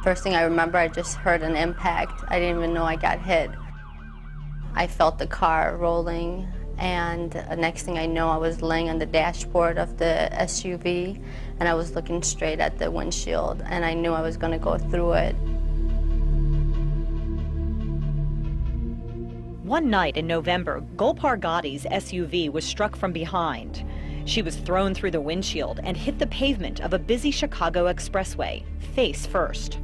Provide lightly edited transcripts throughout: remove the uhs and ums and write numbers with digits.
First thing I remember, I just heard an impact. I didn't even know I got hit. I felt the car rolling, and the next thing I know, I was laying on the dashboard of the SUV, and I was looking straight at the windshield, and I knew I was going to go through it. One night in November, Golpar Ghadi's SUV was struck from behind. She was thrown through the windshield and hit the pavement of a busy Chicago expressway, face first.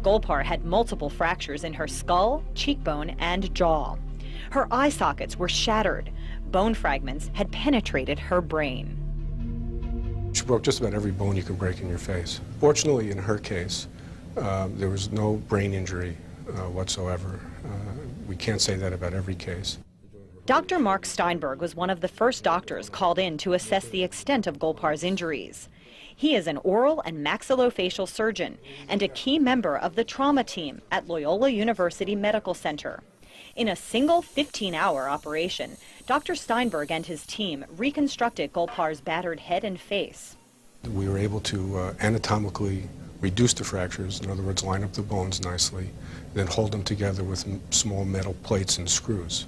Golpar had multiple fractures in her skull, cheekbone, and jaw. Her eye sockets were shattered. Bone fragments had penetrated her brain. She broke just about every bone you can break in your face. Fortunately, in her case, there was no brain injury whatsoever. We can't say that about every case. Dr. Mark Steinberg was one of the first doctors called in to assess the extent of Golpar's injuries. He is an oral and maxillofacial surgeon and a key member of the trauma team at Loyola University Medical Center. In a single 15-hour operation, Dr. Steinberg and his team reconstructed Golpar's battered head and face. We were able to anatomically reduce the fractures, in other words, line up the bones nicely, then hold them together with small metal plates and screws.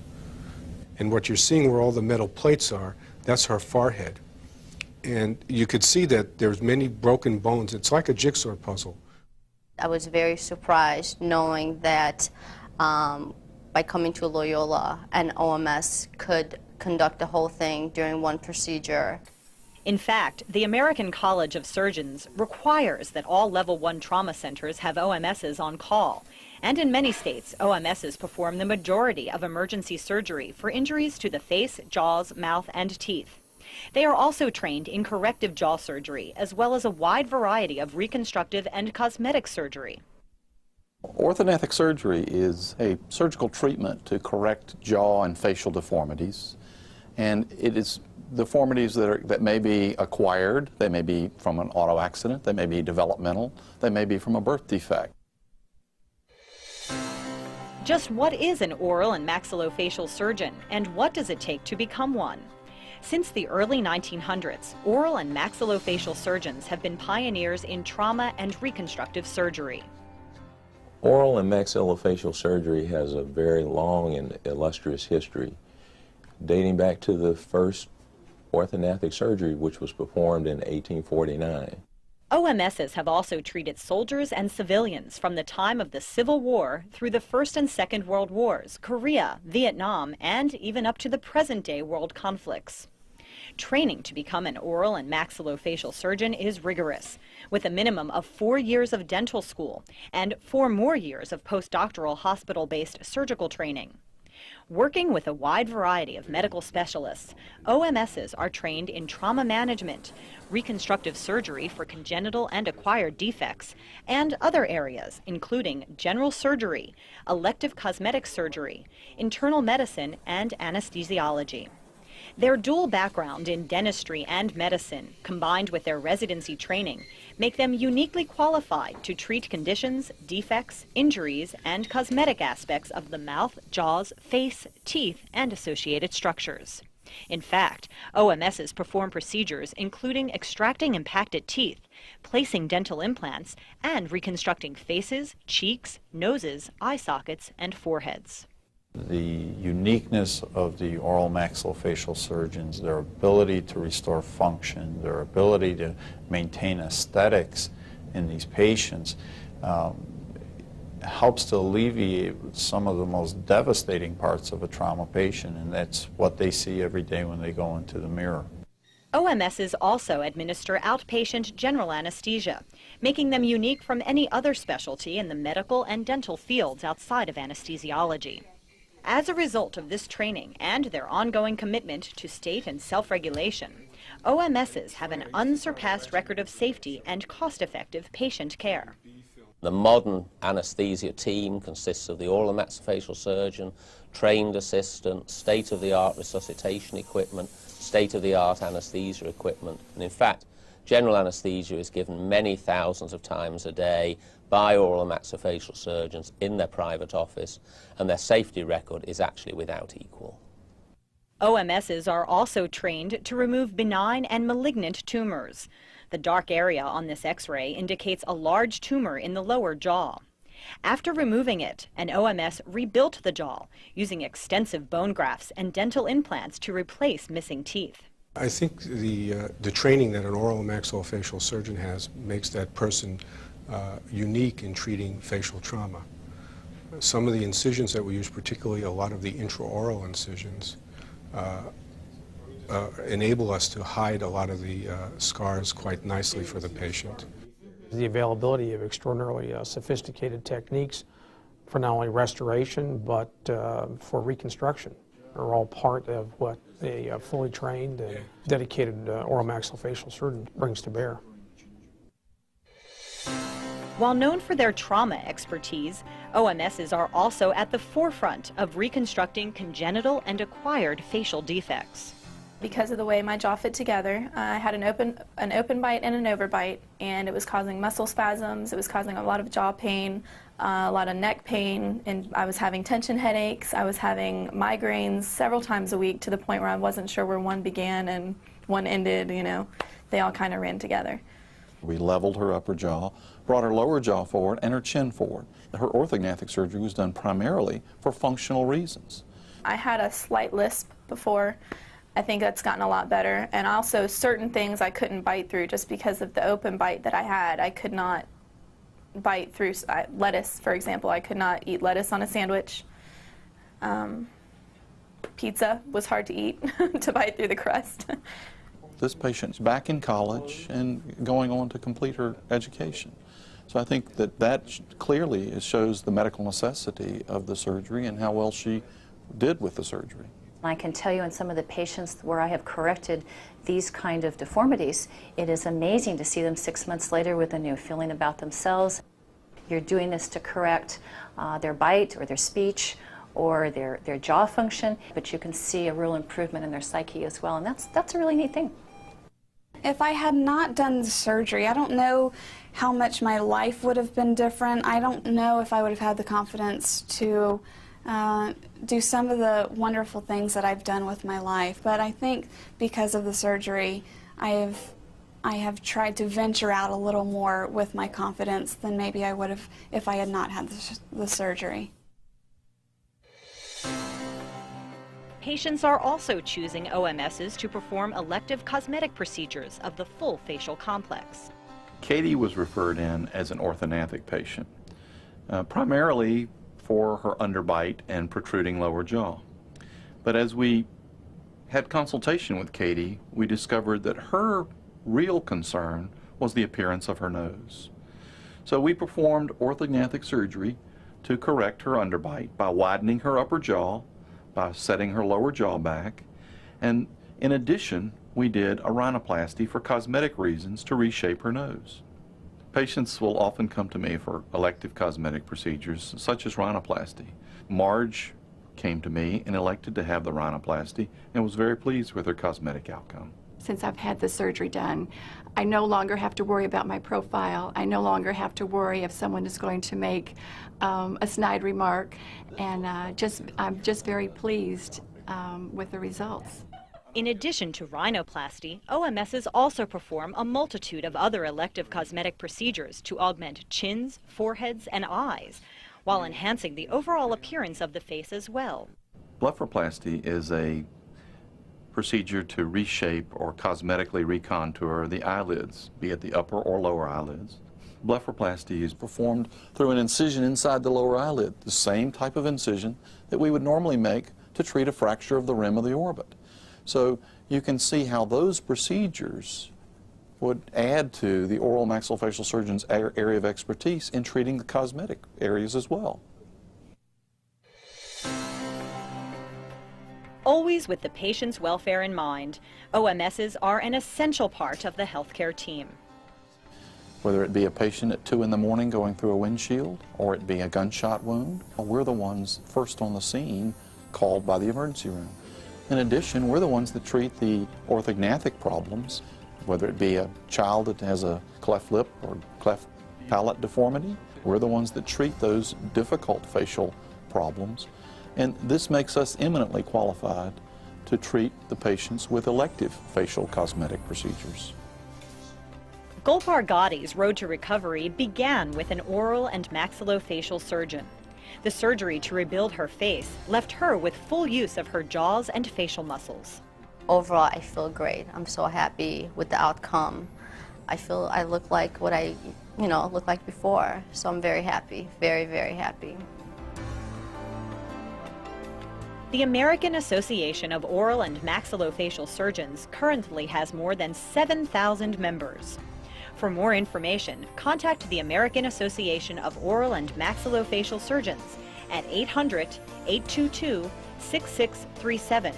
And what you're seeing where all the metal plates are, that's her forehead. And you could see that there's many broken bones. It's like a jigsaw puzzle. I was very surprised knowing that by coming to Loyola, an OMS could conduct the whole thing during one procedure. In fact, the American College of Surgeons requires that all Level 1 trauma centers have OMSs on call. And in many states, OMSs perform the majority of emergency surgery for injuries to the face, jaws, mouth, and teeth. They are also trained in corrective jaw surgery, as well as a wide variety of reconstructive and cosmetic surgery. Orthodontic surgery is a surgical treatment to correct jaw and facial deformities. And it is deformities that may be acquired, they may be from an auto accident, they may be developmental, they may be from a birth defect. Just what is an oral and maxillofacial surgeon, and what does it take to become one? Since the early 1900s, oral and maxillofacial surgeons have been pioneers in trauma and reconstructive surgery. Oral and maxillofacial surgery has a very long and illustrious history, dating back to the first orthodontic surgery, which was performed in 1849. OMSs have also treated soldiers and civilians from the time of the Civil War through the First and Second World Wars, Korea, Vietnam, and even up to the present-day world conflicts. Training to become an oral and maxillofacial surgeon is rigorous, with a minimum of 4 years of dental school and 4 more years of postdoctoral hospital-based surgical training. Working with a wide variety of medical specialists, OMSs are trained in trauma management, reconstructive surgery for congenital and acquired defects, and other areas, including general surgery, elective cosmetic surgery, internal medicine, and anesthesiology. Their dual background in dentistry and medicine, combined with their residency training, make them uniquely qualified to treat conditions, defects, injuries, and cosmetic aspects of the mouth, jaws, face, teeth, and associated structures. In fact, OMSs perform procedures including extracting impacted teeth, placing dental implants, and reconstructing faces, cheeks, noses, eye sockets, and foreheads. The uniqueness of the oral maxillofacial surgeons, their ability to restore function, their ability to maintain aesthetics in these patients helps to alleviate some of the most devastating parts of a trauma patient, and that's what they see every day when they go into the mirror. OMSs also administer outpatient general anesthesia, making them unique from any other specialty in the medical and dental fields outside of anesthesiology. As a result of this training and their ongoing commitment to state and self-regulation, OMSs have an unsurpassed record of safety and cost-effective patient care. The modern anesthesia team consists of the oral and maxillofacial surgeon, trained assistant, state-of-the-art resuscitation equipment, state-of-the-art anesthesia equipment, and in fact, general anesthesia is given many thousands of times a day by oral and maxillofacial surgeons in their private office, and their safety record is actually without equal. OMSs are also trained to remove benign and malignant tumors. The dark area on this X-ray indicates a large tumor in the lower jaw. After removing it, an OMS rebuilt the jaw using extensive bone grafts and dental implants to replace missing teeth. I think the training that an oral and maxillofacial surgeon has makes that person unique in treating facial trauma. Some of the incisions that we use, particularly a lot of the intraoral incisions, enable us to hide a lot of the scars quite nicely for the patient. The availability of extraordinarily sophisticated techniques for not only restoration but for reconstruction are all part of what a fully trained and dedicated oral maxillofacial surgeon brings to bear. While known for their trauma expertise, OMSs are also at the forefront of reconstructing congenital and acquired facial defects. Because of the way my jaw fit together, I had an open bite and an overbite, and it was causing muscle spasms, it was causing a lot of jaw pain, a lot of neck pain, and I was having tension headaches, I was having migraines several times a week to the point where I wasn't sure where one began and one ended, you know. They all kind of ran together. We leveled her upper jaw, brought her lower jaw forward and her chin forward. Her orthognathic surgery was done primarily for functional reasons. I had a slight lisp before. I think that's gotten a lot better, and also certain things I couldn't bite through just because of the open bite that I had. I could not bite through lettuce, for example. I could not eat lettuce on a sandwich. Pizza was hard to eat, to bite through the crust. This patient's back in college and going on to complete her education. So I think that clearly shows the medical necessity of the surgery and how well she did with the surgery. I can tell you in some of the patients where I have corrected these kind of deformities, it is amazing to see them 6 months later with a new feeling about themselves. You're doing this to correct their bite or their speech or their jaw function, but you can see a real improvement in their psyche as well, and that's a really neat thing. If I had not done the surgery, I don't know how much my life would have been different. I don't know if I would have had the confidence to do some of the wonderful things that I've done with my life. But I think because of the surgery, I have tried to venture out a little more with my confidence than maybe I would have if I had not had the surgery. Patients are also choosing OMSs to perform elective cosmetic procedures of the full facial complex. Katie was referred in as an orthognathic patient, primarily for her underbite and protruding lower jaw. But as we had consultation with Katie, we discovered that her real concern was the appearance of her nose. So we performed orthognathic surgery to correct her underbite by widening her upper jaw, by setting her lower jaw back, and in addition, we did a rhinoplasty for cosmetic reasons to reshape her nose. Patients will often come to me for elective cosmetic procedures, such as rhinoplasty. Marge came to me and elected to have the rhinoplasty and was very pleased with her cosmetic outcome. Since I've had the surgery done, I no longer have to worry about my profile. I no longer have to worry if someone is going to make a snide remark, and I'm just very pleased with the results. In addition to rhinoplasty, OMSs also perform a multitude of other elective cosmetic procedures to augment chins, foreheads, and eyes, while enhancing the overall appearance of the face as well. Blepharoplasty is a procedure to reshape or cosmetically recontour the eyelids, be it the upper or lower eyelids. Blepharoplasty is performed through an incision inside the lower eyelid, the same type of incision that we would normally make to treat a fracture of the rim of the orbit. So you can see how those procedures would add to the oral maxillofacial surgeon's area of expertise in treating the cosmetic areas as well. Always with the patient's welfare in mind, OMSs are an essential part of the healthcare team. Whether it be a patient at 2 in the morning going through a windshield or it be a gunshot wound, we're the ones first on the scene called by the emergency room. In addition, we're the ones that treat the orthognathic problems, whether it be a child that has a cleft lip or cleft palate deformity. We're the ones that treat those difficult facial problems. And this makes us eminently qualified to treat the patients with elective facial cosmetic procedures. Gulpar Gotti's road to recovery began with an oral and maxillofacial surgeon. The surgery to rebuild her face left her with full use of her jaws and facial muscles. Overall, I feel great. I'm so happy with the outcome. I feel I look like what I, looked like before. So I'm very happy, very, very happy. The American Association of Oral and Maxillofacial Surgeons currently has more than 7,000 members. For more information, contact the American Association of Oral and Maxillofacial Surgeons at 800-822-6637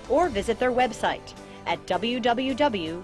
or visit their website at www.aaoms.org.